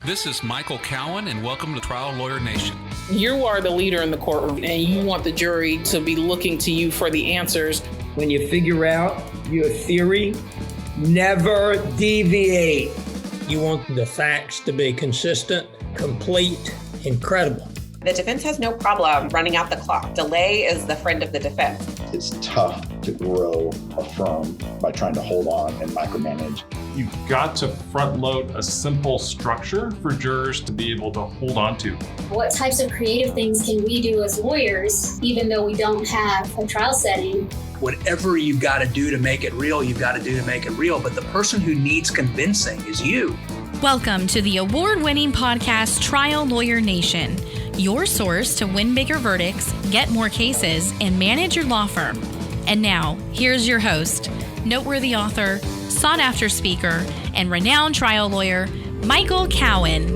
This is Michael Cowen, and welcome to Trial Lawyer Nation. You are the leader in the courtroom, and you want the jury to be looking to you for the answers. When you figure out your theory, never deviate. You want the facts to be consistent, complete, and credible. The defense has no problem running out the clock. Delay is the friend of the defense. It's tough to grow a firm by trying to hold on and micromanage. You've got to front load a simple structure for jurors to be able to hold on to. What types of creative things can we do as lawyers, even though we don't have a trial setting? Whatever you've got to do to make it real, you've got to do to make it real. But the person who needs convincing is you. Welcome to the award-winning podcast, Trial Lawyer Nation, your source to win bigger verdicts, get more cases, and manage your law firm. And now, here's your host, noteworthy author, sought-after speaker, and renowned trial lawyer, Michael Cowen.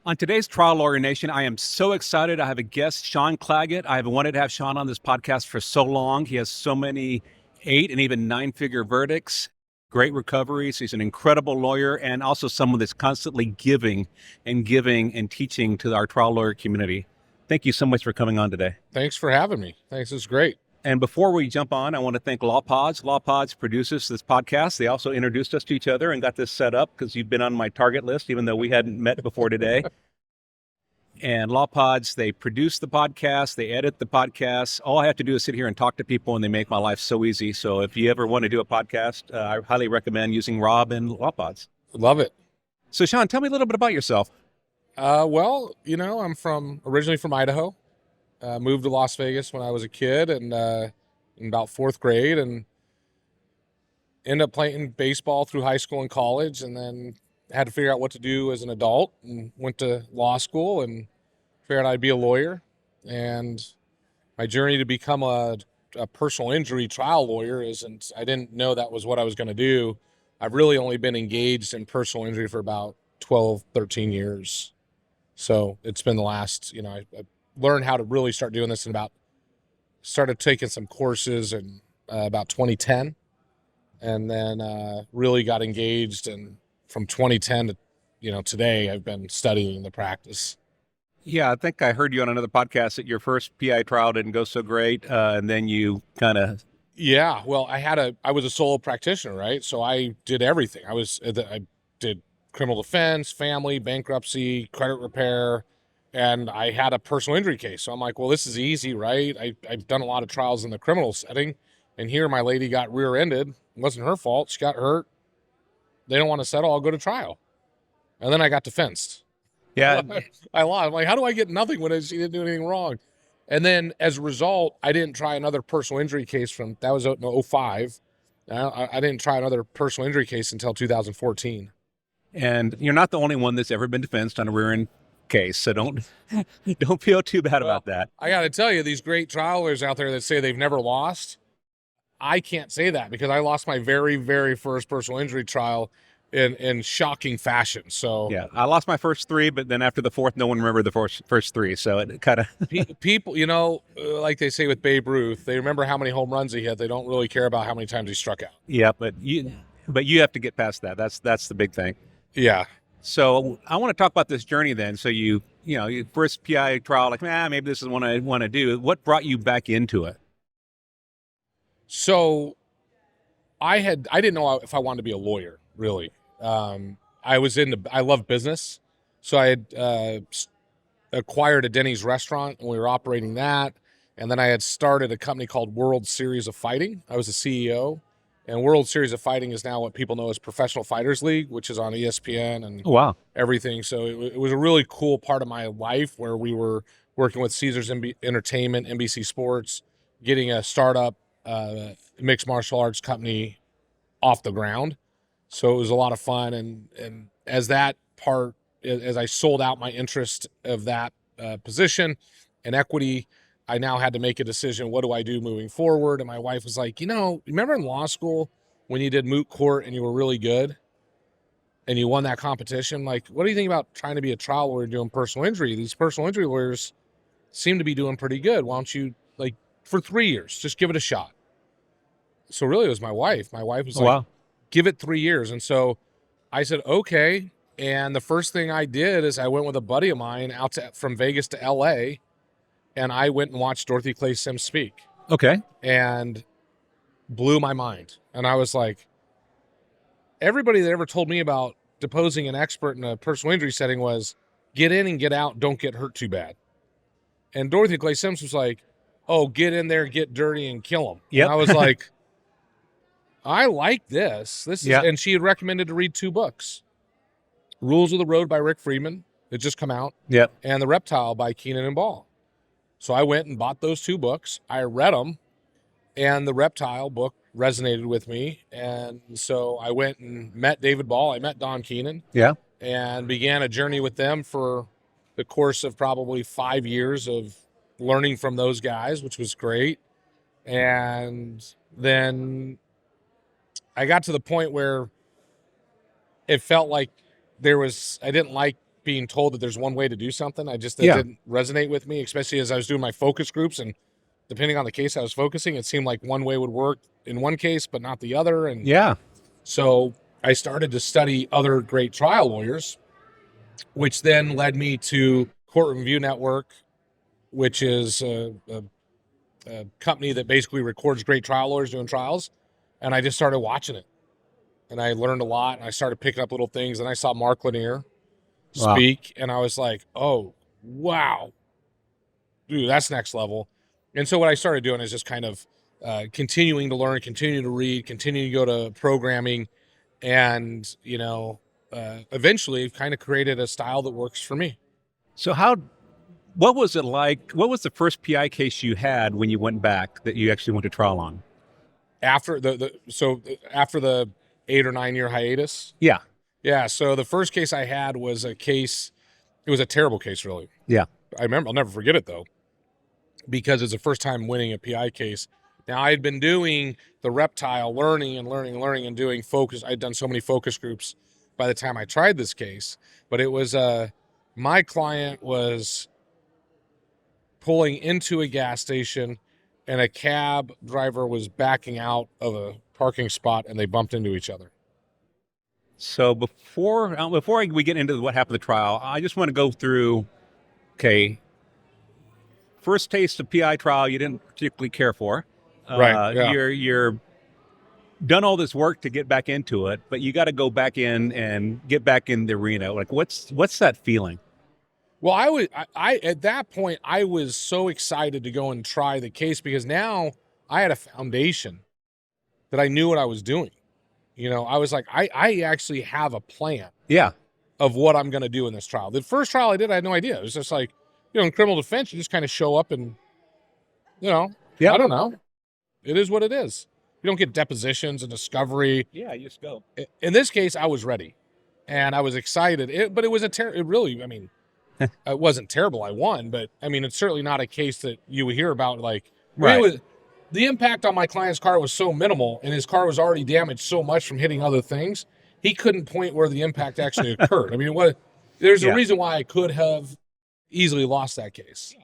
On today's Trial Lawyer Nation, I am so excited. I have a guest, Sean Claggett. I have wanted to have Sean on this podcast for so long. He has so many 8 and even 9-figure verdicts, great recoveries. He's an incredible lawyer and also someone that's constantly giving and teaching to our trial lawyer community. Thank you so much for coming on today. Thanks for having me. Thanks. It's great. And before we jump on, I want to thank LawPods. LawPods produces this podcast. They also introduced us to each other and got this set up because you've been on my target list, even though we hadn't met before today. And LawPods, they produce the podcast, they edit the podcast. All I have to do is sit here and talk to people, and they make my life so easy. So if you ever want to do a podcast, I highly recommend using Rob and LawPods. Love it. So Sean, tell me a little bit about yourself. Well, I'm originally from Idaho. Moved to Las Vegas when I was a kid and in about 4th grade, and ended up playing baseball through high school and college, and then had to figure out what to do as an adult, and went to law school and figured I'd be a lawyer. And my journey to become a personal injury trial lawyer I didn't know that was what I was going to do. I've really only been engaged in personal injury for about 12, 13 years. So it's been the last, I learned how to really start doing this started taking some courses in about 2010, and then really got engaged. And from 2010 to, today, I've been studying the practice. Yeah, I think I heard you on another podcast that your first PI trial didn't go so great, and then you kind of... Yeah, well, I was a solo practitioner, right? So I did everything. I did criminal defense, family, bankruptcy, credit repair, and I had a personal injury case. So I'm like, well, this is easy, right? I've done a lot of trials in the criminal setting, and here my lady got rear-ended. It wasn't her fault. She got hurt. They don't want to settle. I'll go to trial. And then I got defensed. Yeah. I lost. I'm like, how do I get nothing when she didn't do anything wrong? And then as a result, I didn't try another personal injury case that was in 2005. I didn't try another personal injury case until 2014. And you're not the only one that's ever been defensed on a rear-end case, so don't feel too bad about that. I got to tell you, these great trial lawyers out there that say they've never lost, I can't say that because I lost my very, very first personal injury trial in shocking fashion. So yeah, I lost my first 3, but then after the 4th, no one remembered the first 3. So it kind of people, like they say with Babe Ruth, they remember how many home runs he hit. They don't really care about how many times he struck out. Yeah, but you have to get past that. That's the big thing. Yeah. So I want to talk about this journey then. So your first PI trial, like, maybe this is what I want to do. What brought you back into it? So I didn't know if I wanted to be a lawyer, really. I love business. So I had acquired a Denny's restaurant, and we were operating that. And then I had started a company called World Series of Fighting. I was the CEO. And World Series of Fighting is now what people know as Professional Fighters League, which is on ESPN and everything. So it was a really cool part of my life where we were working with Caesars Entertainment, NBC Sports, getting a startup mixed martial arts company off the ground. So it was a lot of fun. And as I sold out my interest of that position and equity, I now had to make a decision. What do I do moving forward? And my wife was like, remember in law school when you did moot court and you were really good and you won that competition? Like, what do you think about trying to be a trial lawyer doing personal injury? These personal injury lawyers seem to be doing pretty good. Why don't you, for 3 years, just give it a shot? So really it was my wife. My wife was like, give it 3 years. And so I said, okay. And the first thing I did is I went with a buddy of mine from Vegas to LA, and I went and watched Dorothy Clay Sims speak. Okay. And blew my mind. And I was like, everybody that ever told me about deposing an expert in a personal injury setting was get in and get out, don't get hurt too bad. And Dorothy Clay Sims was like, oh, get in there, get dirty, and kill them. Yep. And I was like, I like this. And she had recommended to read 2 books. Rules of the Road by Rick Friedman, that just come out, and The Reptile by Keenan and Ball. So I went and bought those 2 books. I read them, and the Reptile book resonated with me. And so I went and met David Ball. I met Don Keenan. Yeah. And began a journey with them for the course of probably 5 years of learning from those guys, which was great. And then I got to the point where it felt like I didn't like being told that there's one way to do something. That didn't resonate with me, especially as I was doing my focus groups, and depending on the case I was focusing, it seemed like one way would work in one case, but not the other. And so I started to study other great trial lawyers, which then led me to Courtroom View Network, which is a company that basically records great trial lawyers doing trials. And I just started watching it. And I learned a lot, and I started picking up little things. And I saw Mark Lanier speak, and I was like, oh, wow. Dude, that's next level. And so what I started doing is just kind of continuing to learn, continuing to read, continuing to go to programming, and, eventually kind of created a style that works for me. So what was it like? What was the first PI case you had when you went back that you actually went to trial on? After after the 8 or 9 year hiatus? Yeah. Yeah. So the first case I had was it was a terrible case, really. Yeah. I remember, I'll never forget it though, because it's the first time winning a PI case. Now I had been doing the Reptile, learning and doing focus. I'd done so many focus groups by the time I tried this case, but it was, my client was pulling into a gas station, and a cab driver was backing out of a parking spot, and they bumped into each other. So before we get into what happened at the trial, I just want to go through, okay, first taste of PI trial you didn't particularly care for. Right. Yeah. You're done all this work to get back into it, but you got to go back in and get back in the arena. Like, what's that feeling? Well, I at that point, I was so excited to go and try the case, because now I had a foundation that I knew what I was doing. I was like, I actually have a plan of what I'm going to do in this trial. The first trial I did, I had no idea. It was just like, in criminal defense, you just kind of show up and, I don't know. It is what it is. You don't get depositions and discovery. Yeah, you just go. In this case, I was ready, and I was excited. But it was it wasn't terrible. I won, but it's certainly not a case that you would hear about. Like, right. The impact on my client's car was so minimal, and his car was already damaged so much from hitting other things, he couldn't point where the impact actually occurred. There's a reason why I could have easily lost that case.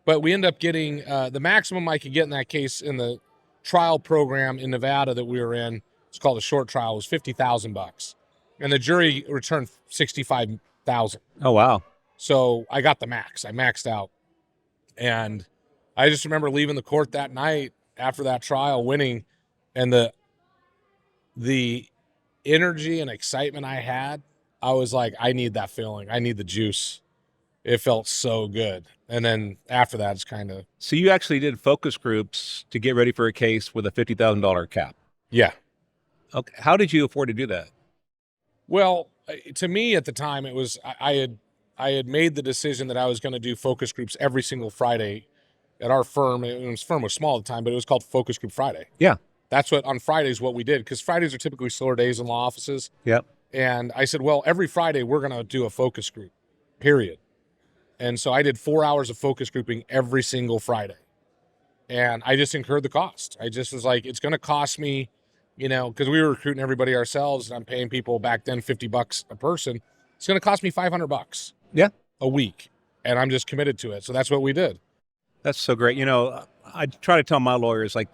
But we end up getting the maximum I could get in that case in the trial program in Nevada that we were in. It's called a short trial. It was $50,000, and the jury returned $65,000. Oh wow! So I got the max. I maxed out, and I just remember leaving the court that night after that trial, winning, and the energy and excitement I had. I was like, I need that feeling. I need the juice. It felt so good. And then after that, it's kind of... So you actually did focus groups to get ready for a case with a $50,000 cap? Yeah. Okay. How did you afford to do that? Well, to me at the time, it was... I had made the decision that I was going to do focus groups every single Friday at our firm. Firm was small at the time, but it was called Focus Group Friday. Yeah. That's on Fridays what we did, because Fridays are typically slower days in law offices. Yep. And I said, well, every Friday we're going to do a focus group, period. And so I did 4 hours of focus grouping every single Friday. And I just incurred the cost. I just was like, it's going to cost me, because we were recruiting everybody ourselves, and I'm paying people back then $50 a person. It's going to cost me $500 a week. And I'm just committed to it. So that's what we did. That's so great. I try to tell my lawyers, like,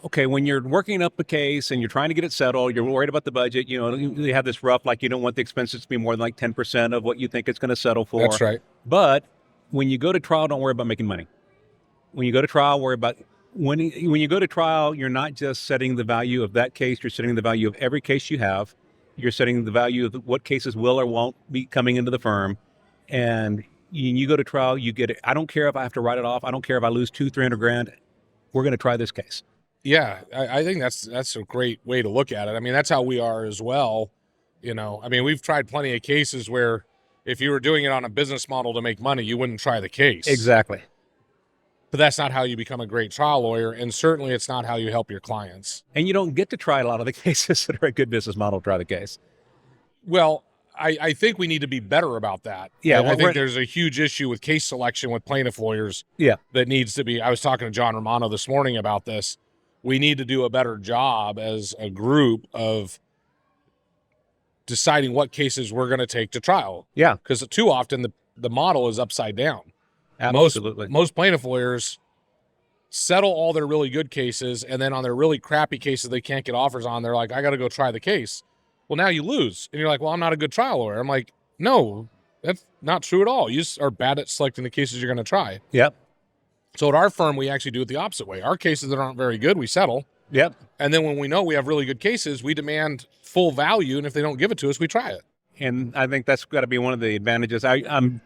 okay, when you're working up a case and you're trying to get it settled, you're worried about the budget, you have this rough, like you don't want the expenses to be more than like 10% of what you think it's going to settle for. That's right. But when you go to trial, don't worry about making money. When you go to trial, worry about when you go to trial, you're not just setting the value of that case, you're setting the value of every case you have. You're setting the value of what cases will or won't be coming into the firm. And you go to trial, you get it. I don't care if I have to write it off. I don't care if I lose $200,000-300,000 grand. We're going to try this case. Yeah, I think that's a great way to look at it. I mean, that's how we are as well. I mean, we've tried plenty of cases where if you were doing it on a business model to make money, you wouldn't try the case. Exactly. But that's not how you become a great trial lawyer, and certainly it's not how you help your clients. And you don't get to try a lot of the cases that are a good business model to try the case. Well, I think we need to be better about that. Yeah, I think there's a huge issue with case selection with plaintiff lawyers. Yeah. That needs to be. I was talking to John Romano this morning about this. We need to do a better job as a group of deciding what cases we're going to take to trial. Yeah. Because too often the model is upside down. Absolutely. Most plaintiff lawyers settle all their really good cases, and then on their really crappy cases they can't get offers on, they're like, I got to go try the case. Well, now you lose. And you're like, well, I'm not a good trial lawyer. I'm like, no, that's not true at all. You just are bad at selecting the cases you're going to try. Yep. So at our firm, we actually do it the opposite way. Our cases that aren't very good, we settle. Yep. And then when we know we have really good cases, we demand full value, and if they don't give it to us, we try it. And I think that's got to be one of the advantages. I'm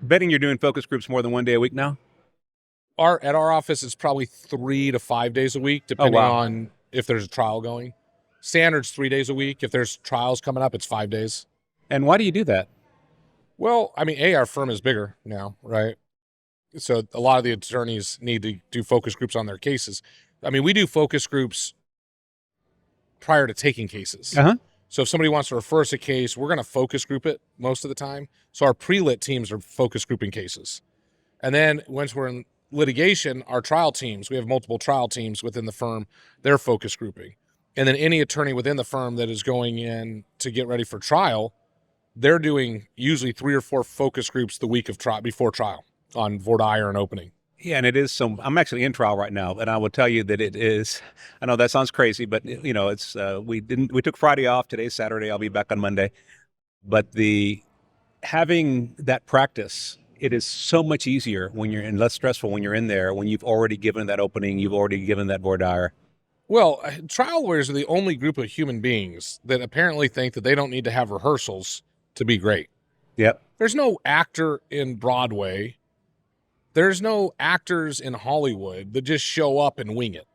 betting you're doing focus groups more than one day a week now? At our office, it's probably 3 to 5 days a week, depending on if there's a trial going. Standard's 3 days a week. If there's trials coming up, it's 5 days. And why do you do that? Well, I mean, our firm is bigger now, right? So a lot of the attorneys need to do focus groups on their cases. I mean, we do focus groups prior to taking cases. Uh-huh. So if somebody wants to refer us a case, we're going to focus group it most of the time. So our pre-lit teams are focus grouping cases. And then once we're in litigation, our trial teams, we have multiple trial teams within the firm, they're focus grouping. And then any attorney within the firm that is going in to get ready for trial, they're doing usually 3 or 4 focus groups the week of trial before trial on voir dire and opening. Yeah, and it is I'm actually in trial right now, and I will tell you that it is, I know that sounds crazy, but it's, we took Friday off. Today's Saturday. I'll be back on Monday. But having that practice, it is so much easier when you're in, less stressful when you're in there, when you've already given that opening, you've already given that voir dire. Well, trial lawyers are the only group of human beings that apparently think that they don't need to have rehearsals to be great. Yep. There's no actor in Broadway. There's no actors in Hollywood that just show up and wing it.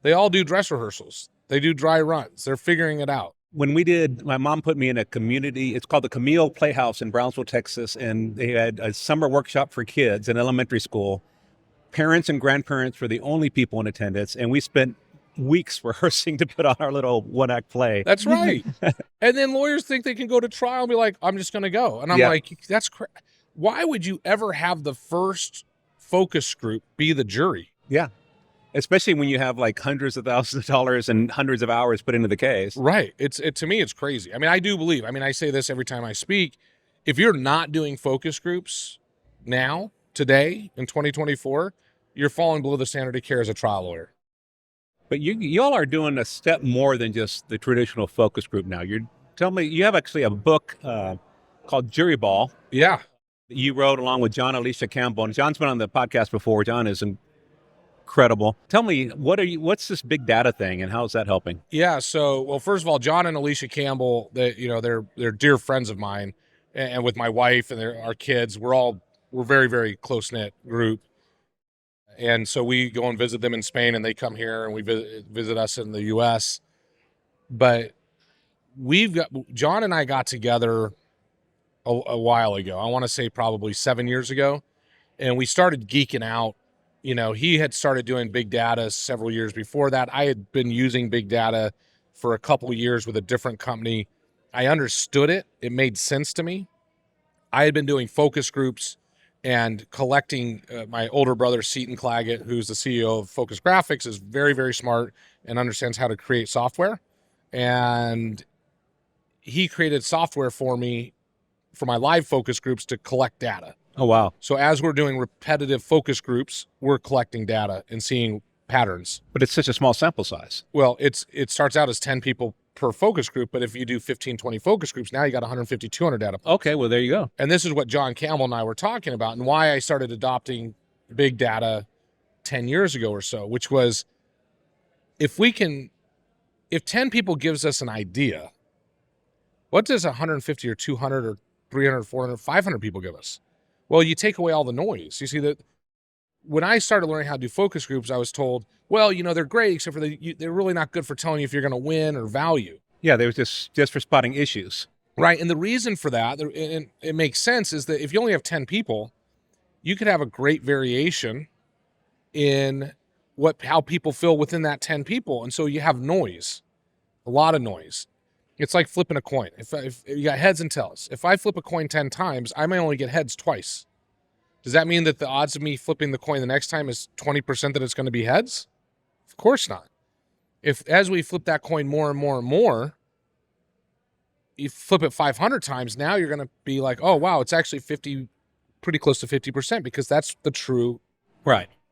They all do dress rehearsals. They do dry runs. They're figuring it out. When my mom put me in a community, it's called the Camille Playhouse in Brownsville, Texas, and they had a summer workshop for kids in elementary school. Parents and grandparents were the only people in attendance, and we spent weeks rehearsing to put on our little one-act play. That's right. And then lawyers think they can go to trial and be like, I'm just going to go. And I'm like, that's why would you ever have the first focus group be the jury? Yeah. Especially when you have like hundreds of thousands of dollars and hundreds of hours put into the case. Right. To me, it's crazy. I mean, I do believe, I say this every time I speak. If you're not doing focus groups now, today, in 2024, you're falling below the standard of care as a trial lawyer. But you all are doing a step more than just the traditional focus group now. You're telling me you have actually a book called JuryBall. Yeah. You wrote along with John and Alicia Campbell. And John's been on the podcast before. John is incredible. Tell me, what's this big data thing and how is that helping? Yeah. So, well, first of all, John and Alicia Campbell, they're dear friends of mine, and with my wife and our kids, we're very, very close-knit group. And so we go and visit them in Spain, and they come here and we visit us in the U.S. But John and I got together a while ago. I want to say probably 7 years ago. And we started geeking out. He had started doing big data several years before that. I had been using big data for a couple of years with a different company. I understood it. It made sense to me. I had been doing focus groups and collecting. My older brother, Seton Claggett, who's the CEO of Focus Graphics, is very, very smart and understands how to create software. And he created software for me for my live focus groups to collect data. Oh, wow. So as we're doing repetitive focus groups, we're collecting data and seeing patterns. But it's such a small sample size. Well, it starts out as 10 people per focus group, but if you do 15, 20 focus groups, now you got 150, 200 data points. Okay, well, there you go. And this is what John Campbell and I were talking about, and why I started adopting big data 10 years ago or so, which was if 10 people gives us an idea, what does 150 or 200 or 300, 400, 500 people give us? Well, you take away all the noise. You see that when I started learning how to do focus groups, I was told, well, they're great, except for they're really not good for telling you if you're going to win or value. Yeah, they were just for spotting issues. Right, and the reason for that, and it makes sense, is that if you only have 10 people, you could have a great variation in how people feel within that 10 people. And so you have noise, a lot of noise. It's like flipping a coin. If you got heads and tails, if I flip a coin 10 times, I may only get heads twice. Does that mean that the odds of me flipping the coin the next time is 20% that it's going to be heads? Of course not. As we flip that coin more and more and more, you flip it 500 times, now you're going to be like, oh, wow, it's actually pretty close to 50%, because that's the true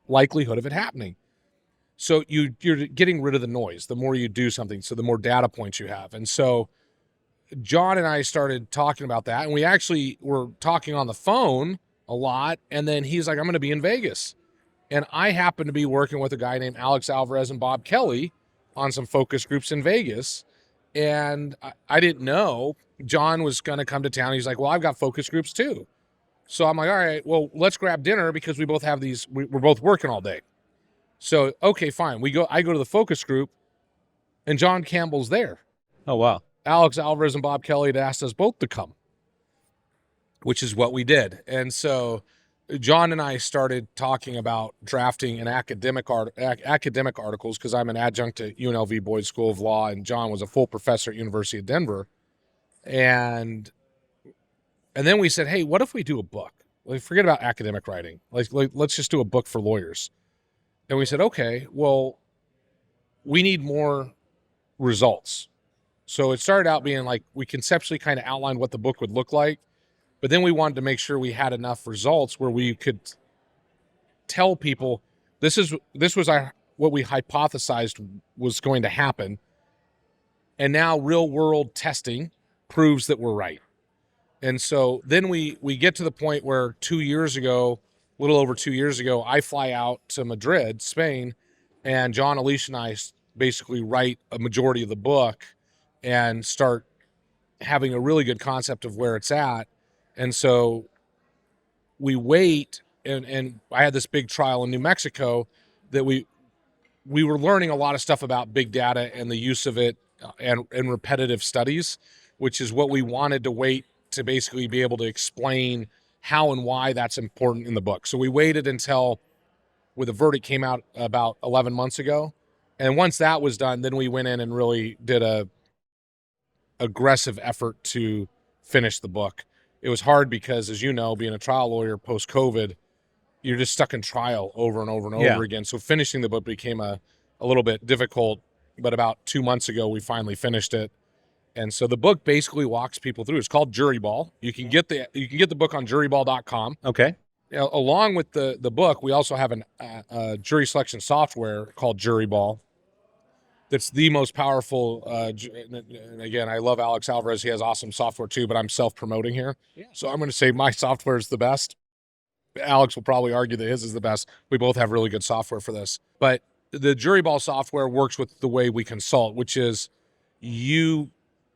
likelihood of it happening. So you're getting rid of the noise the more you do something, so the more data points you have. And so John and I started talking about that, and we actually were talking on the phone a lot, and then he's like, I'm going to be in Vegas. And I happen to be working with a guy named Alex Alvarez and Bob Kelly on some focus groups in Vegas. And I didn't know John was going to come to town. He's like, well, I've got focus groups too. So I'm like, all right, well, let's grab dinner, because we both have these, we're both working all day. So, okay, fine. I go to the focus group, and John Campbell's there. Oh, wow. Alex Alvarez and Bob Kelly had asked us both to come, which is what we did. And so John and I started talking about drafting an academic articles, because I'm an adjunct at UNLV Boyd School of Law, and John was a full professor at University of Denver. And then we said, hey, what if we do a book? Like, forget about academic writing. Like, let's just do a book for lawyers. And we said, okay, well, we need more results. So it started out being like, we conceptually kind of outlined what the book would look like, but then we wanted to make sure we had enough results where we could tell people this was what we hypothesized was going to happen. And now real world testing proves that we're right. And so then we get to the point where 2 years ago, a little over 2 years ago, I fly out to Madrid, Spain, and John, Alicia, and I basically write a majority of the book and start having a really good concept of where it's at. And so we wait, and I had this big trial in New Mexico that we were learning a lot of stuff about big data and the use of it and repetitive studies, which is what we wanted to wait to basically be able to explain how and why that's important in the book. So we waited until the verdict came out about 11 months ago. And once that was done, then we went in and really did a aggressive effort to finish the book. It was hard because, as you know, being a trial lawyer post-COVID, you're just stuck in trial over and over and over again. So finishing the book became a little bit difficult, but about 2 months ago, we finally finished it. And so the book basically walks people through. It's called JuryBall. You can get the book on JuryBall.com. Okay. Along with the book, we also have a jury selection software called JuryBall. That's the most powerful. And again, I love Alex Alvarez. He has awesome software too, but I'm self-promoting here. Yeah. So I'm going to say my software is the best. Alex will probably argue that his is the best. We both have really good software for this. But the JuryBall software works with the way we consult, which is you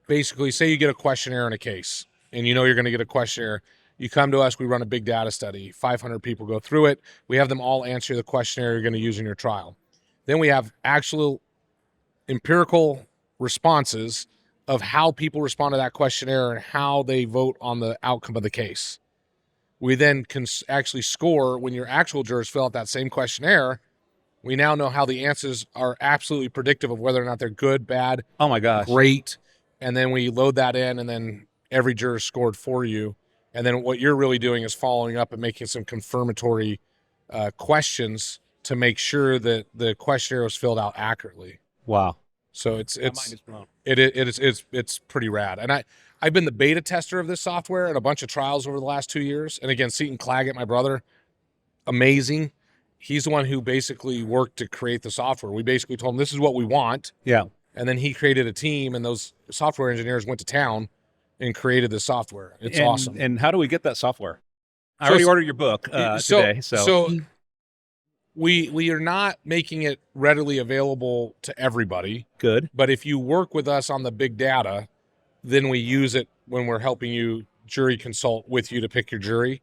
basically say you get a questionnaire in a case, and you know you're going to get a questionnaire. You come to us, we run a big data study. 500 people go through it. We have them all answer the questionnaire you're going to use in your trial. Then we have actual empirical responses of how people respond to that questionnaire and how they vote on the outcome of the case. We then can actually score when your actual jurors fill out that same questionnaire. We now know how the answers are absolutely predictive of whether or not they're good, bad, oh my gosh, great. And then we load that in, and then every juror is scored for you. And then what you're really doing is following up and making some confirmatory questions to make sure that the questionnaire was filled out accurately. Wow. So it's pretty rad. And I've been the beta tester of this software in a bunch of trials over the last 2 years. And again, Seton Claggett, my brother, amazing. he's the one who basically worked to create the software. We basically told him this is what we want. Yeah. And then he created a team, and those software engineers went to town and created the software. It's awesome. And how do we get that software? I already ordered your book today. So we are not making it readily available to everybody. Good. But if you work with us on the big data, then we use it when we're helping you jury consult with you to pick your jury,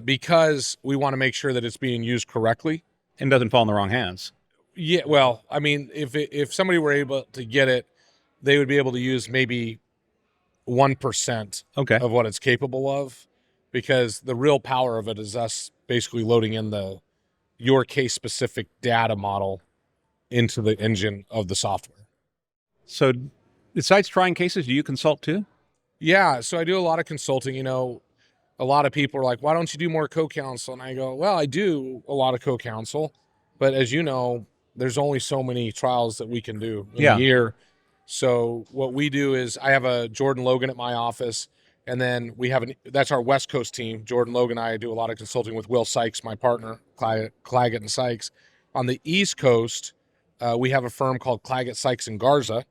because we want to make sure that it's being used correctly and doesn't fall in the wrong hands. Yeah, well, I mean, if somebody were able to get it, they would be able to use maybe 1% of what it's capable of, because the real power of it is us basically loading in your case specific data model into the engine of the software. So besides trying cases, do you consult too? Yeah, so I do a lot of consulting. You know, a lot of people are like, why don't you do more co-counsel? And I go, well, I do a lot of co-counsel, but as you know, there's only so many trials that we can do in a year. So what we do is I have a Jordan Logan at my office, and then we have that's our West Coast team. Jordan Logan and I do a lot of consulting with Will Sykes, my partner, Claggett and Sykes. On the East Coast, we have a firm called Claggett, Sykes, and Garza.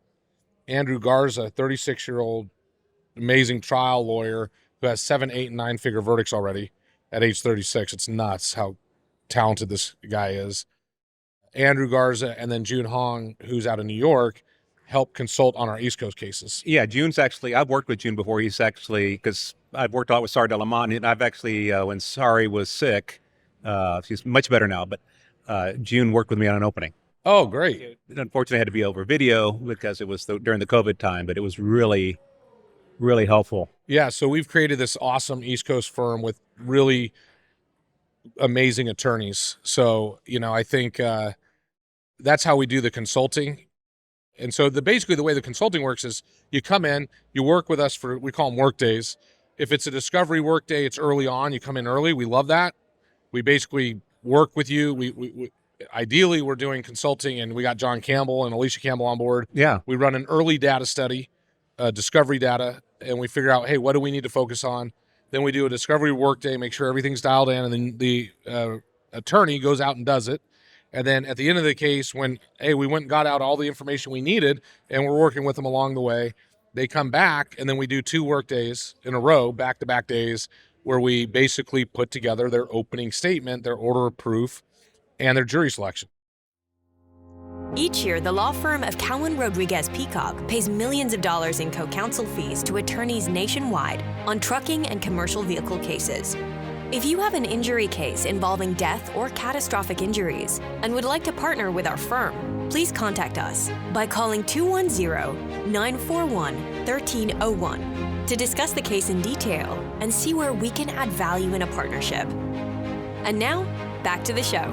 Andrew Garza, 36-year-old, amazing trial lawyer who has 7, 8, and 9-figure verdicts already at age 36. It's nuts how talented this guy is. Andrew Garza and then June Hong, who's out of New York, help consult on our East Coast cases. Yeah, June's actually, I've worked with June before. He's actually, because I've worked a lot with Sari Delamont, and I've actually, when Sari was sick, she's much better now, but June worked with me on an opening. Oh, great. Unfortunately, it had to be over video because it was during the COVID time, but it was really, really helpful. Yeah, so we've created this awesome East Coast firm with really amazing attorneys. So, you know, I think that's how we do the consulting. And so basically the way the consulting works is you come in, you work with us for, we call them work days. If it's a discovery work day, it's early on, you come in early. We love that. We basically work with you. We ideally we're doing consulting, and we got John Campbell and Alicia Campbell on board. Yeah. We run an early data study, discovery data, and we figure out, hey, what do we need to focus on? Then we do a discovery workday, make sure everything's dialed in, and then the attorney goes out and does it. And then at the end of the case, when, hey, we went and got out all the information we needed, and we're working with them along the way, they come back, and then we do 2 work days in a row, back-to-back days, where we basically put together their opening statement, their order of proof, and their jury selection. Each year, the law firm of Cowen Rodriguez Peacock pays millions of dollars in co-counsel fees to attorneys nationwide on trucking and commercial vehicle cases. If you have an injury case involving death or catastrophic injuries and would like to partner with our firm, please contact us by calling 210-941-1301 to discuss the case in detail and see where we can add value in a partnership. And now, back to the show.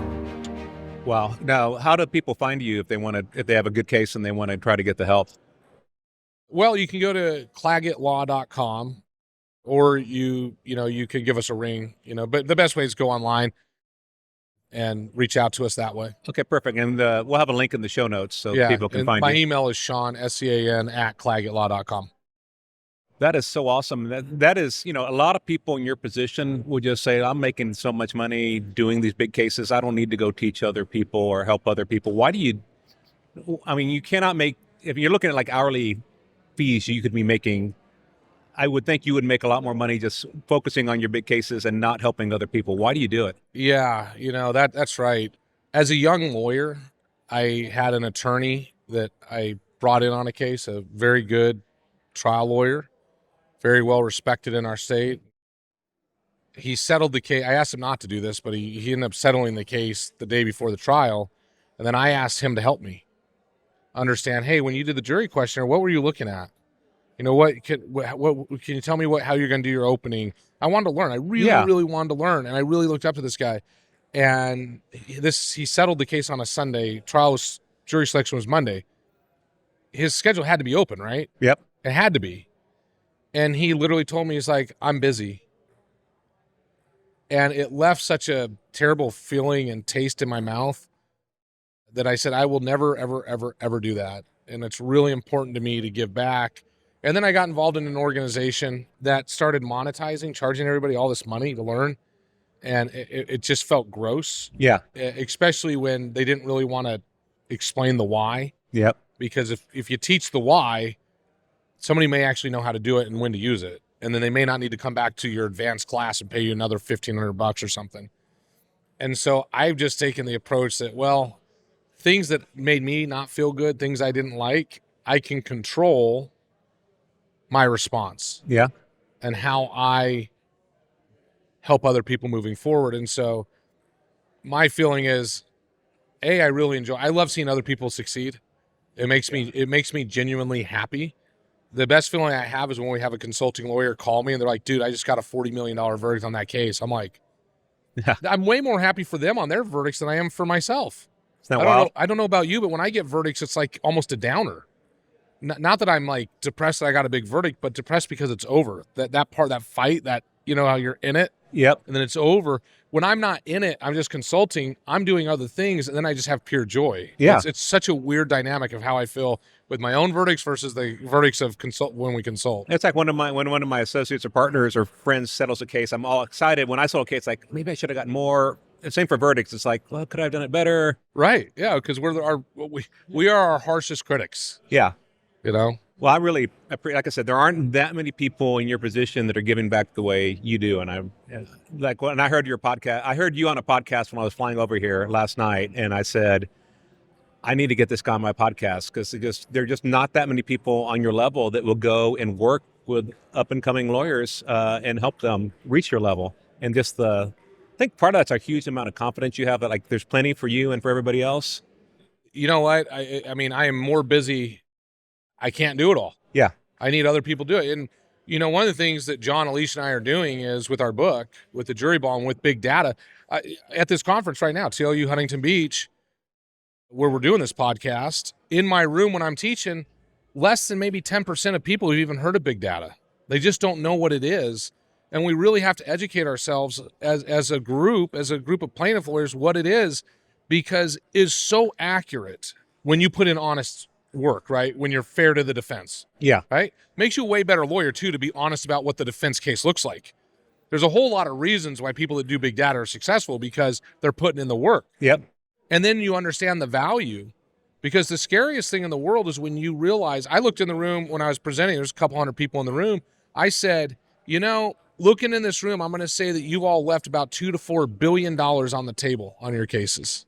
Wow. Now, how do people find you if they have a good case and they want to try to get the help? Well, you can go to claggettlaw.com, or you could give us a ring, but the best way is go online and reach out to us that way. Okay, perfect. And we'll have a link in the show notes so people can find you. My email is Sean, SCAN, @claggettlaw.com. That is so awesome. That is, a lot of people in your position would just say, I'm making so much money doing these big cases. I don't need to go teach other people or help other people. Why do you, you cannot make, if you're looking at like hourly fees, you could be making, I would think you would make a lot more money just focusing on your big cases and not helping other people. Why do you do it? Yeah, that's right. As a young lawyer, I had an attorney that I brought in on a case, a very good trial lawyer, very well respected in our state. He settled the case. I asked him not to do this, but he ended up settling the case the day before the trial. And then I asked him to help me understand, hey, when you did the jury questionnaire, what were you looking at? What can you tell me how you're going to do your opening? I wanted to learn. I really wanted to learn. And I really looked up to this guy. And he settled the case on a Sunday. Jury selection was Monday. His schedule had to be open, right? Yep. It had to be. And he literally told me, he's like, I'm busy. And it left such a terrible feeling and taste in my mouth that I said, I will never, ever, ever, ever do that. And it's really important to me to give back. And then I got involved in an organization that started monetizing, charging everybody all this money to learn. And it just felt gross. Yeah. Especially when they didn't really want to explain the why. Yep. Because if you teach the why, somebody may actually know how to do it and when to use it. And then they may not need to come back to your advanced class and pay you another $1,500 or something. And so I've just taken the approach that, well, things that made me not feel good, things I didn't like, I can control my response. Yeah. And how I help other people moving forward. And so my feeling is, I love seeing other people succeed. It makes me genuinely happy. The best feeling I have is when we have a consulting lawyer call me and they're like, dude, I just got a $40 million verdict on that case. I'm like, I'm way more happy for them on their verdicts than I am for myself. I don't know about you, but when I get verdicts, it's like almost a downer. Not that I'm like depressed that I got a big verdict, but depressed because it's over. That part, that fight, that, you know, how you're in it. Yep. And then it's over. When I'm not in it, I'm just consulting, I'm doing other things, and then I just have pure joy. Yeah. It's such a weird dynamic of how I feel with my own verdicts versus the verdicts of when we consult. It's like when one of my associates or partners or friends settles a case, I'm all excited. When I settle a case, like, maybe I should have gotten more. And same for verdicts. It's like, well, could I have done it better? Right. Yeah, because we are our harshest critics. Yeah. You know? Well, I really, like I said, there aren't that many people in your position that are giving back the way you do. And I'm like, when I heard your podcast, I heard you on a podcast when I was flying over here last night. And I said, I need to get this guy on my podcast because there are just not that many people on your level that will go and work with up and coming lawyers and help them reach your level. And just I think part of that's a huge amount of confidence you have that like there's plenty for you and for everybody else. You know what? I mean, I am more busy. I can't do it all. Yeah. I need other people to do it. And, you know, one of the things that John, Alicia, and I are doing is with our book, with the JuryBall and with big data, at this conference right now, TLU Huntington Beach, where we're doing this podcast, in my room when I'm teaching, less than maybe 10% of people have even heard of big data. They just don't know what it is. And we really have to educate ourselves as a group of plaintiff lawyers, what it is, because it's so accurate when you put in honest work, right? When you're fair to the defense. Yeah. Right? Makes you a way better lawyer, too, to be honest about what the defense case looks like. There's a whole lot of reasons why people that do big data are successful because they're putting in the work. Yep. And then you understand the value, because the scariest thing in the world is when you realize, I looked in the room when I was presenting, there's a couple hundred people in the room. I said, you know, looking in this room, I'm going to say that you all left about $2 to $4 billion on the table on your cases.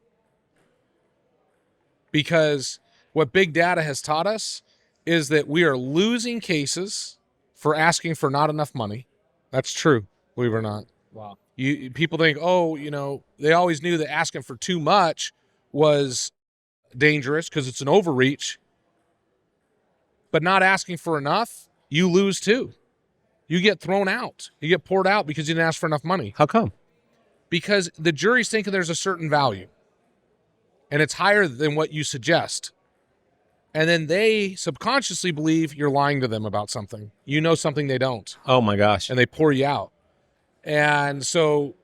Because what big data has taught us is that we are losing cases for asking for not enough money. That's true, believe it or not. Wow. People think, oh, you know, they always knew that asking for too much was dangerous because it's an overreach. But not asking for enough, you lose too. You get thrown out. You get poured out because you didn't ask for enough money. How come? Because the jury's thinking there's a certain value, and it's higher than what you suggest. And then they subconsciously believe you're lying to them about something. You know something they don't. Oh, my gosh. And they pour you out. And so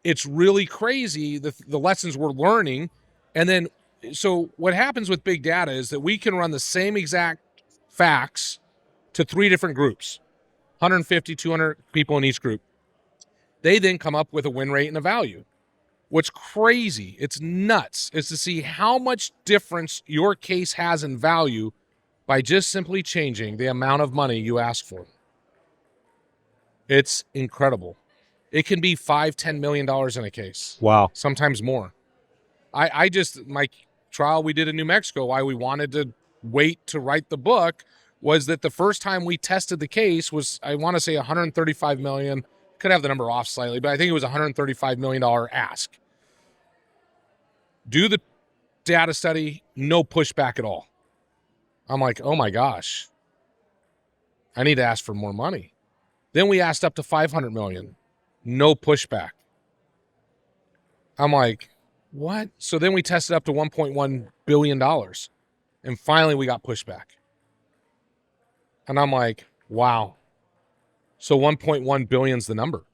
it's really crazy, the lessons we're learning. And then, so what happens with big data is that we can run the same exact facts to 3 different groups, 150, 200 people in each group. They then come up with a win rate and a value. What's crazy, it's nuts, is to see how much difference your case has in value by just simply changing the amount of money you ask for. It's incredible. It can be $5-10 million in a case. Wow. Sometimes more. My trial we did in New Mexico, why we wanted to wait to write the book, was that the first time we tested the case was, I want to say $135 million. Could have the number off slightly, but I think it was $135 million ask. Do the data study, no pushback at all. I'm like, oh my gosh, I need to ask for more money. Then we asked up to $500 million, no pushback. I'm like, what? So then we tested up to $1.1 billion, and finally we got pushback. And I'm like, wow. So 1.1 billion is the number.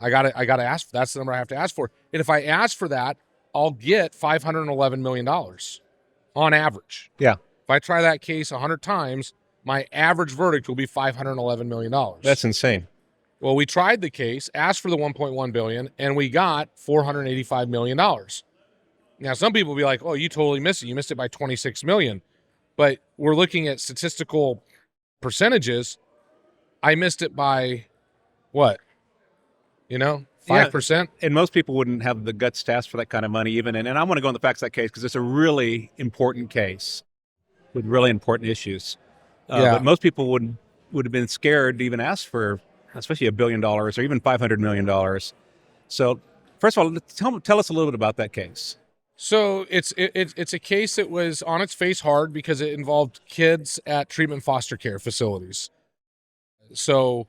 I got to ask. That's the number I have to ask for. And if I ask for that, I'll get $511 million on average. Yeah. If I try that case 100 times, my average verdict will be $511 million. That's insane. Well, we tried the case, asked for the $1.1 billion, and we got $485 million. Now, some people will be like, oh, you totally missed it. You missed it by $26 million. But we're looking at statistical percentages. I missed it by what? 5%? Yeah. And most people wouldn't have the guts to ask for that kind of money even. And I want to go on the facts of that case because it's a really important case with really important issues. But most people would have been scared to even ask for, especially $1 billion or even $500 million. So first of all, tell us a little bit about that case. So it's a case that was on its face hard because it involved kids at treatment foster care facilities. So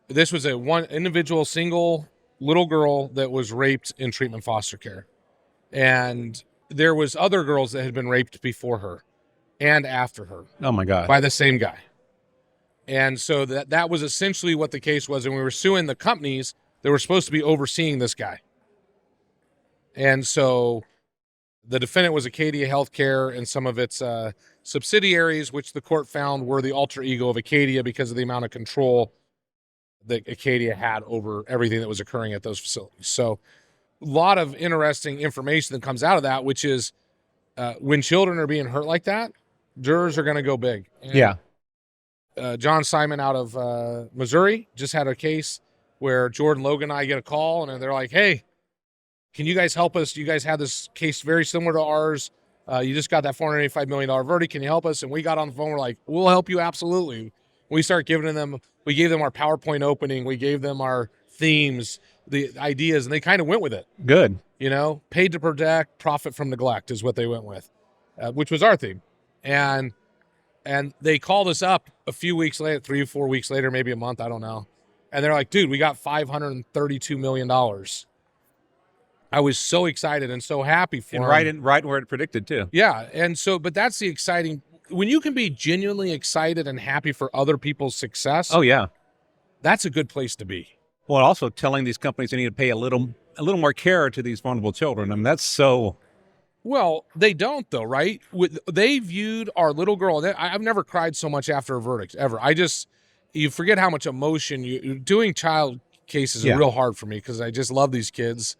this was a one individual single little girl that was raped in treatment foster care. And there was other girls that had been raped before her and after her. Oh my God. By the same guy. And so that was essentially what the case was. And we were suing the companies that were supposed to be overseeing this guy. And so the defendant was Acadia Healthcare and some of its subsidiaries, which the court found were the alter ego of Acadia because of the amount of control that Acadia had over everything that was occurring at those facilities. So a lot of interesting information that comes out of that, which is when children are being hurt like that, jurors are going to go big. And, John Simon out of Missouri just had a case where Jordan Logan and I get a call, and they're like, hey, can you guys help us? You guys had this case very similar to ours. You just got that $485 million verdict. Can you help us? And we got on the phone. We're like, we'll help you. Absolutely. We start giving them, we gave them our PowerPoint opening. We gave them our themes, the ideas, and they kind of went with it. Good. Paid to protect, profit from neglect is what they went with, which was our theme. And they called us up a few weeks later, 3 or 4 weeks later, maybe a month, I don't know. And they're like, dude, we got $532 million. I was so excited and so happy for him. Right where it predicted too. Yeah. And so, but that's the exciting, when you can be genuinely excited and happy for other people's success. Oh yeah. That's a good place to be. Well, also telling these companies they need to pay a little more care to these vulnerable children. I mean, that's so. Well, they don't though, right? They viewed our little girl. I've never cried so much after a verdict ever. You forget how much emotion doing child cases is real hard for me because I just love these kids.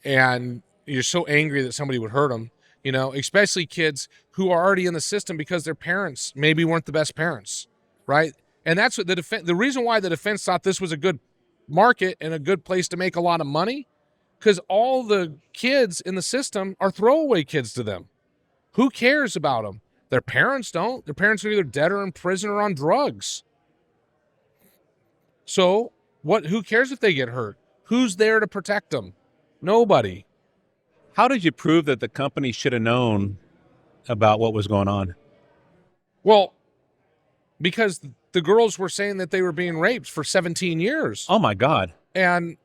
And you're so angry that somebody would hurt them, especially kids who are already in the system because their parents maybe weren't the best parents, right? And that's what the reason why the defense thought this was a good market and a good place to make a lot of money, because all the kids in the system are throwaway kids to them. Who cares about them? Their parents don't. Their parents are either dead or in prison or on drugs. So who cares if they get hurt? Who's there to protect them? Nobody. How did you prove that the company should have known about what was going on? Well, because the girls were saying that they were being raped for 17 years. Oh my God. And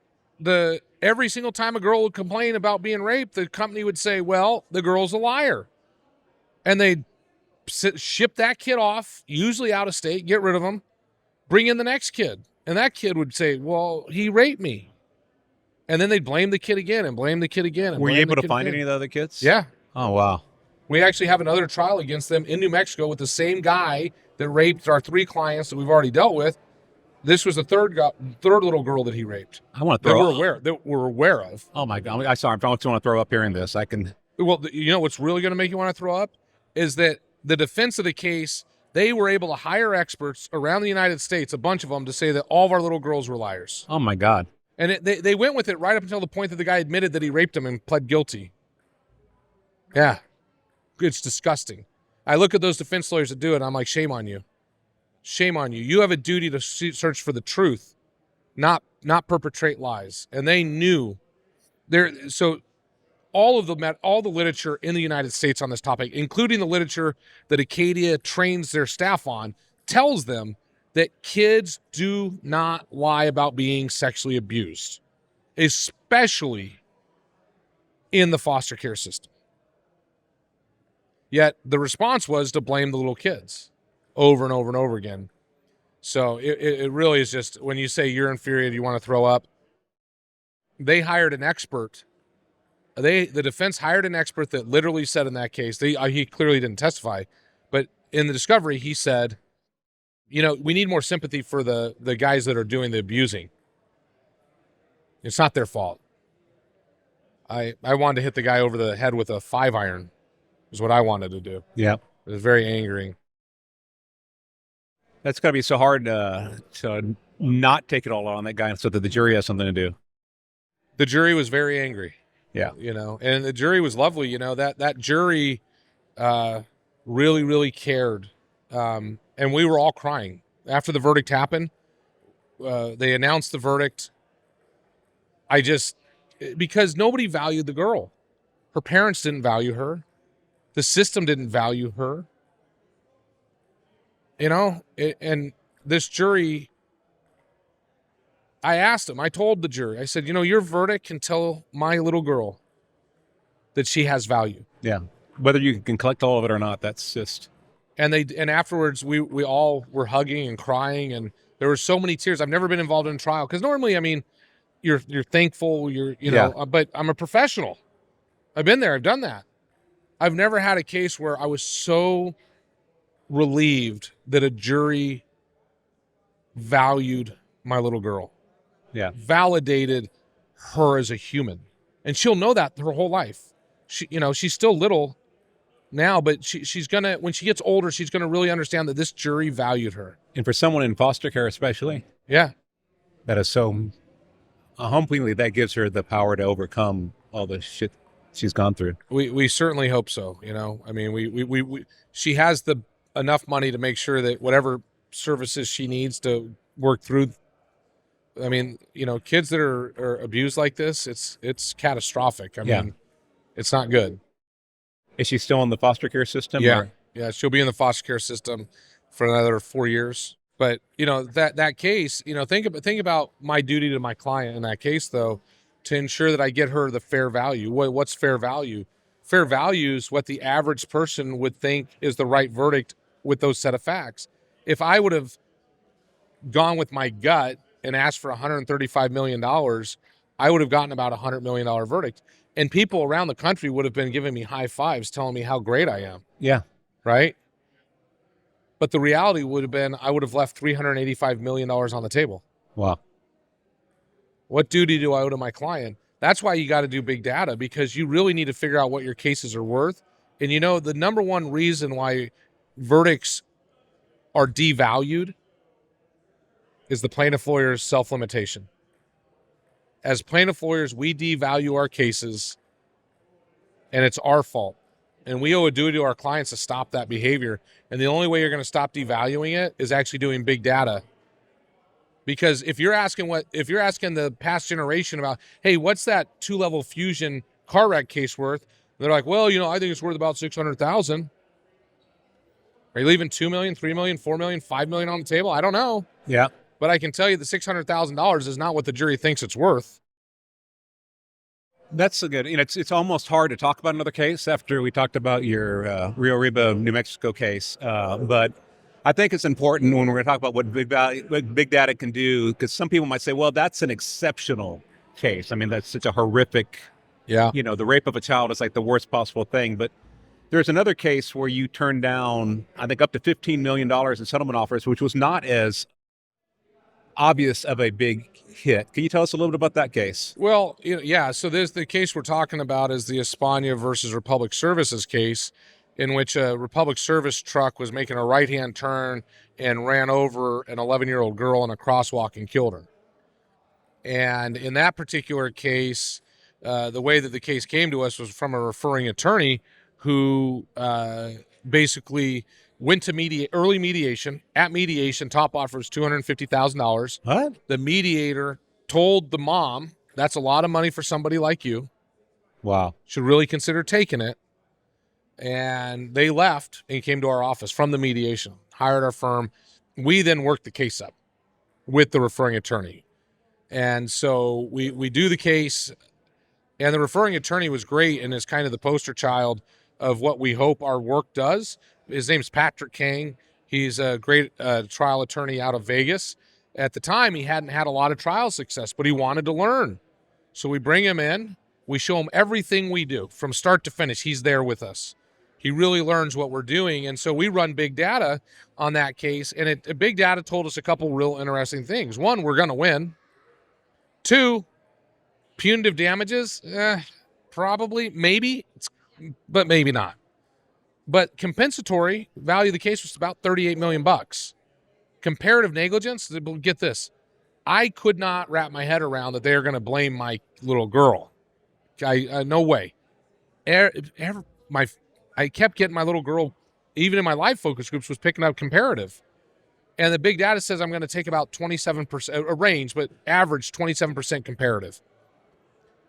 every single time a girl would complain about being raped, the company would say, well, the girl's a liar. And they'd ship that kid off, usually out of state, get rid of him, bring in the next kid. And that kid would say, well, he raped me. And then they'd blame the kid again and blame the kid again. Were you able to find any of the other kids? Yeah. Oh, wow. We actually have another trial against them in New Mexico with the same guy that raped our 3 clients that we've already dealt with. This was the third little girl that he raped. I want to throw that we're aware of. Oh, my God. I don't want to throw up hearing this. Well, what's really going to make you want to throw up is that the defense of the case, they were able to hire experts around the United States, a bunch of them, to say that all of our little girls were liars. Oh, my God. And they went with it right up until the point that the guy admitted that he raped him and pled guilty. Yeah. It's disgusting. I look at those defense lawyers that do it, and I'm like, shame on you. Shame on you. You have a duty to search for the truth, not perpetrate lies. And they knew. So all the literature in the United States on this topic, including the literature that Acadia trains their staff on, tells them that kids do not lie about being sexually abused, especially in the foster care system. Yet the response was to blame the little kids over and over and over again. So it really is just, when you say you're infuriated, you want to throw up. They hired an expert. The defense hired an expert that literally said in that case, he clearly didn't testify, but in the discovery, he said, we need more sympathy for the guys that are doing the abusing. It's not their fault. I wanted to hit the guy over the head with a 5-iron is what I wanted to do. Yeah. It was very angering. That's got to be so hard to not take it all out on that guy so that the jury has something to do. The jury was very angry. Yeah. And the jury was lovely. That jury really, really cared. And we were all crying. After the verdict happened, they announced the verdict. Because nobody valued the girl. Her parents didn't value her. The system didn't value her. And this jury, I asked them, I told the jury, I said, your verdict can tell my little girl that she has value. Yeah. Whether you can collect all of it or not, that's just. And afterwards we all were hugging and crying, and there were so many tears. I've never been involved in a trial because normally, you're thankful, but I'm a professional. I've been there, I've done that. I've never had a case where I was so relieved that a jury valued my little girl. Yeah. Validated her as a human. And she'll know that her whole life. She's still little now, but she's gonna, when she gets older, she's gonna really understand that this jury valued her. And for someone in foster care especially. Yeah. That is so humbly, that gives her the power to overcome all the shit she's gone through. We certainly hope so. She has enough money to make sure that whatever services she needs to work through. Kids that are abused like this, it's catastrophic. It's not good. Is she still in the foster care system? Yeah. Yeah. She'll be in the foster care system for another 4 years. But that case, think about my duty to my client in that case, though, to ensure that I get her the fair value. What's fair value? Fair value is what the average person would think is the right verdict with those set of facts. If I would have gone with my gut and asked for $135 million, I would have gotten about a $100 million verdict. And people around the country would have been giving me high fives, telling me how great I am. Yeah. Right? But the reality would have been I would have left $385 million on the table. Wow. What duty do I owe to my client? That's why you got to do big data, because you really need to figure out what your cases are worth. And the number one reason why verdicts are devalued is the plaintiff lawyer's self-limitation. As plaintiff lawyers, we devalue our cases, and it's our fault. And we owe a duty to our clients to stop that behavior. And the only way you're going to stop devaluing it is actually doing big data. Because if you're asking the past generation about, hey, what's that 2-level fusion car wreck case worth? They're like, well, I think it's worth about $600,000. Are you leaving $2 million, $3 million, $4 million, $5 million on the table? I don't know. Yeah. But I can tell you the $600,000 is not what the jury thinks it's worth. That's a good, it's almost hard to talk about another case after we talked about your Rio Arriba, New Mexico case. But I think it's important when we're going to talk about what big data can do, because some people might say, well, that's an exceptional case. That's such a horrific, the rape of a child is like the worst possible thing. But there's another case where you turned down, I think, up to $15 million in settlement offers, which was not as obvious of a big hit. Can you tell us a little bit about that case? Well, so there's the case we're talking about is the España versus Republic Services case, in which a Republic Service truck was making a right-hand turn and ran over an 11-year-old girl in a crosswalk and killed her. And in that particular case, the way that the case came to us was from a referring attorney who basically went to early mediation. At mediation, top offer is $250,000. What? The mediator told the mom, that's a lot of money for somebody like you. Wow. Should really consider taking it. And they left and came to our office from the mediation, hired our firm. We then worked the case up with the referring attorney. And so we do the case, and the referring attorney was great and is kind of the poster child of what we hope our work does. His name's Patrick Kang. He's a great trial attorney out of Vegas. At the time, he hadn't had a lot of trial success, but he wanted to learn. So we bring him in. We show him everything we do from start to finish. He's there with us. He really learns what we're doing. And so we run big data on that case. And big data told us a couple real interesting things. One, we're going to win. Two, Punitive damages, probably, maybe, but maybe not. But compensatory value of the case was about $38 million. Comparative negligence, get this. I could not wrap my head around that they are going to blame my little girl. No way. I kept getting my little girl, even in my live focus groups, was picking up comparative. And the big data says I'm going to take about 27%, a range, but average 27% comparative.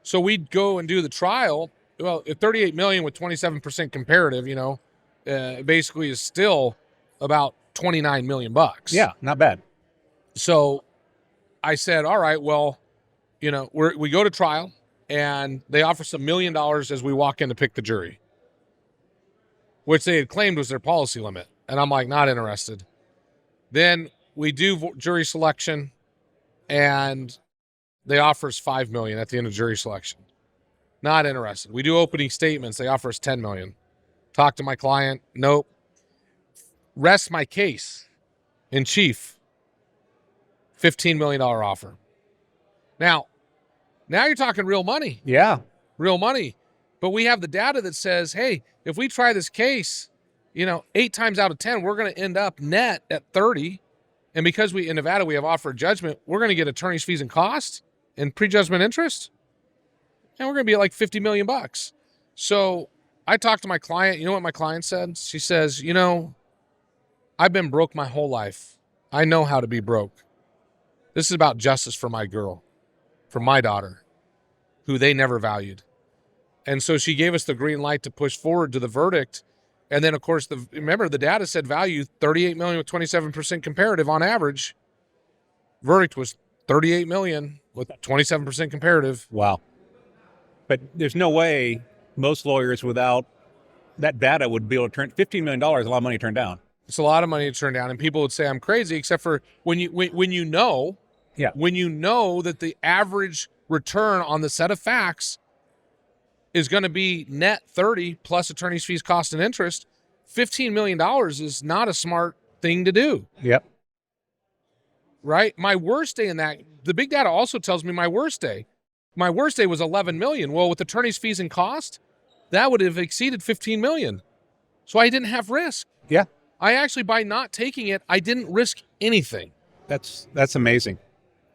So we'd go and do the trial. Well, at $38 million with 27% comparative, basically is still about $29 million. Yeah, not bad. So I said, all right, well, we go to trial, and they offer us $1 million as we walk in to pick the jury, which they had claimed was their policy limit. And I'm like, not interested. Then we do jury selection, and they offer us $5 million at the end of jury selection. Not interested. We do opening statements. They offer us $10 million. Talk to my client. Nope. Rest my case in chief. $15 million offer. Now you're talking real money. Yeah. Real money. But we have the data that says, hey, if we try this case, 8 times out of 10, we're going to end up net at 30. And because in Nevada, we have offered judgment, we're going to get attorney's fees and costs and prejudgment interest. And we're going to be at like $50 million. So I talked to my client. You know what my client said? She says, I've been broke my whole life. I know how to be broke. This is about justice for my girl, for my daughter, who they never valued. And so she gave us the green light to push forward to the verdict. And then, of course, remember the data said value $38 million with 27% comparative on average. Verdict was $38 million with 27% comparative. Wow. But there's no way most lawyers without that data would be able to turn $15 million, a lot of money to turn down. It's a lot of money to turn down, and people would say I'm crazy, except for when you know that the average return on the set of facts is going to be net 30 plus attorney's fees, cost, and interest. $15 million is not a smart thing to do. Yep. Right? My worst day in that, the big data also tells me my worst day. My worst day was $11 million. Well, with attorney's fees and cost, that would have exceeded $15 million. So I didn't have risk. Yeah. I actually, by not taking it, I didn't risk anything. That's amazing.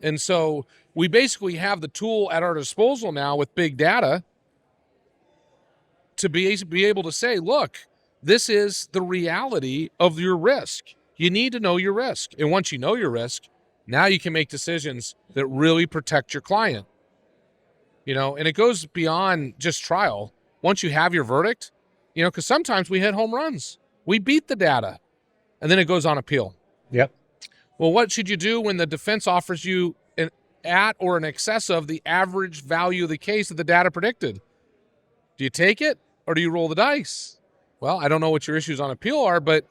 And so we basically have the tool at our disposal now with big data to be able to say, look, this is the reality of your risk. You need to know your risk. And once you know your risk, now you can make decisions that really protect your client. And it goes beyond just trial. Once you have your verdict, because sometimes we hit home runs. We beat the data, and then it goes on appeal. Yep. Well, what should you do when the defense offers you at or in excess of the average value of the case that the data predicted? Do you take it or do you roll the dice? Well, I don't know what your issues on appeal are, but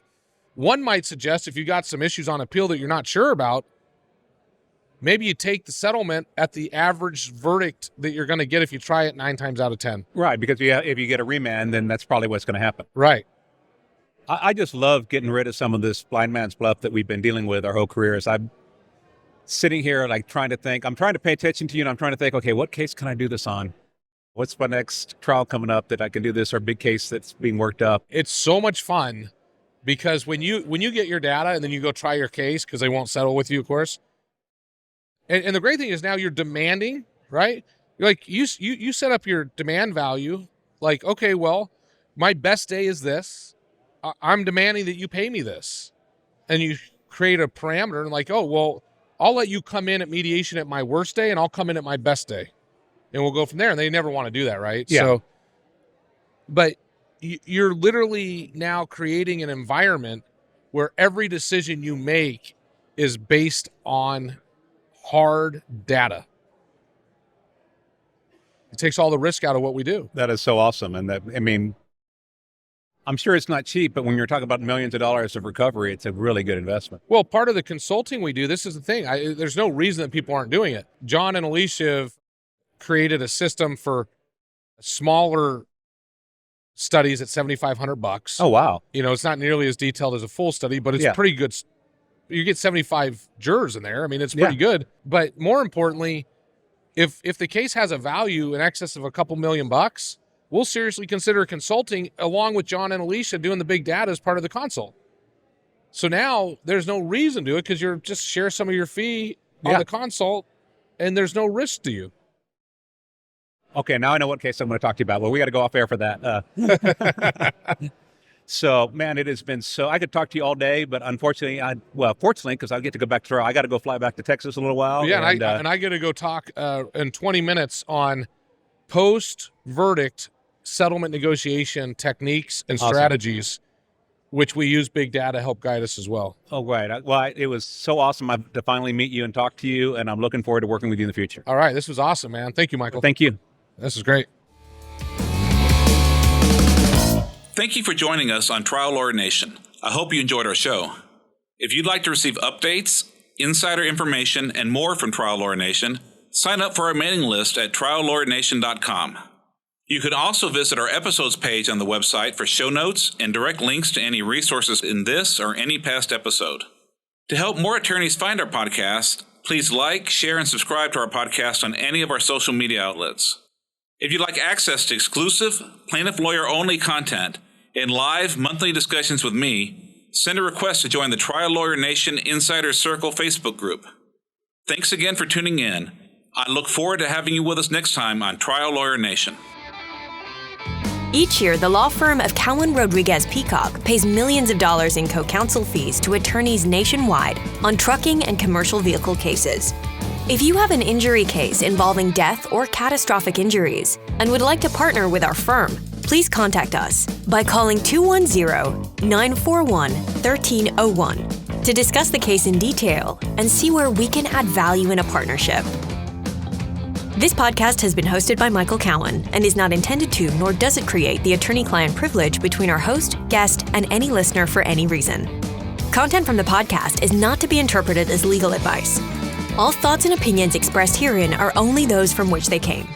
one might suggest if you got some issues on appeal that you're not sure about, maybe you take the settlement at the average verdict that you're going to get if you try it 9 times out of 10. Right, because if you get a remand, then that's probably what's going to happen. Right. I just love getting rid of some of this blind man's bluff that we've been dealing with our whole careers. I'm sitting here trying to think. I'm trying to pay attention to you, and I'm trying to think, okay, what case can I do this on? What's my next trial coming up that I can do this, or big case that's being worked up? It's so much fun because when you get your data and then you go try your case because they won't settle with you, of course. And the great thing is now you're demanding, right? Like you set up your demand value. Like, okay, well, my best day is this. I'm demanding that you pay me this. And you create a parameter and like, oh, well, I'll let you come in at mediation at my worst day and I'll come in at my best day. And we'll go from there. And they never want to do that, right? Yeah. So, but you're literally now creating an environment where every decision you make is based on hard data. It takes all the risk out of what we do. That is so awesome. And I'm sure it's not cheap, but when you're talking about millions of dollars of recovery, it's a really good investment. Well, part of the consulting we do, this is the thing. There's no reason that people aren't doing it. John and Alicia have created a system for smaller studies at $7,500. Oh, wow. It's not nearly as detailed as a full study, but it's pretty good. You get 75 jurors in there. I mean, it's pretty good. But more importantly, if the case has a value in excess of a couple $1,000,000, we'll seriously consider consulting along with John and Alicia doing the big data as part of the consult. So now there's no reason to do it because you're just share some of your fee on the consult and there's no risk to you. Okay, now I know what case I'm going to talk to you about. Well, we got to go off air for that. So, man, it has been so. I could talk to you all day, but unfortunately, fortunately, because I get to go back to trial, I got to go fly back to Texas a little while. Yeah, and I get to go talk in 20 minutes on post-verdict settlement negotiation techniques and strategies, which we use big data to help guide us as well. Oh, right. Well, it was so awesome to finally meet you and talk to you, and I'm looking forward to working with you in the future. All right, this was awesome, man. Thank you, Michael. Thank you. This is great. Thank you for joining us on Trial Lawyer Nation. I hope you enjoyed our show. If you'd like to receive updates, insider information, and more from Trial Lawyer Nation, sign up for our mailing list at triallawyernation.com. You can also visit our episodes page on the website for show notes and direct links to any resources in this or any past episode. To help more attorneys find our podcast, please like, share, and subscribe to our podcast on any of our social media outlets. If you'd like access to exclusive, plaintiff lawyer-only content and live monthly discussions with me, send a request to join the Trial Lawyer Nation Insider Circle Facebook group. Thanks again for tuning in. I look forward to having you with us next time on Trial Lawyer Nation. Each year, the law firm of Cowen Rodriguez Peacock pays millions of dollars in co-counsel fees to attorneys nationwide on trucking and commercial vehicle cases. If you have an injury case involving death or catastrophic injuries and would like to partner with our firm, please contact us by calling 210-941-1301 to discuss the case in detail and see where we can add value in a partnership. This podcast has been hosted by Michael Cowen and is not intended to, nor does it create the attorney-client privilege between our host, guest, and any listener for any reason. Content from the podcast is not to be interpreted as legal advice. All thoughts and opinions expressed herein are only those from which they came.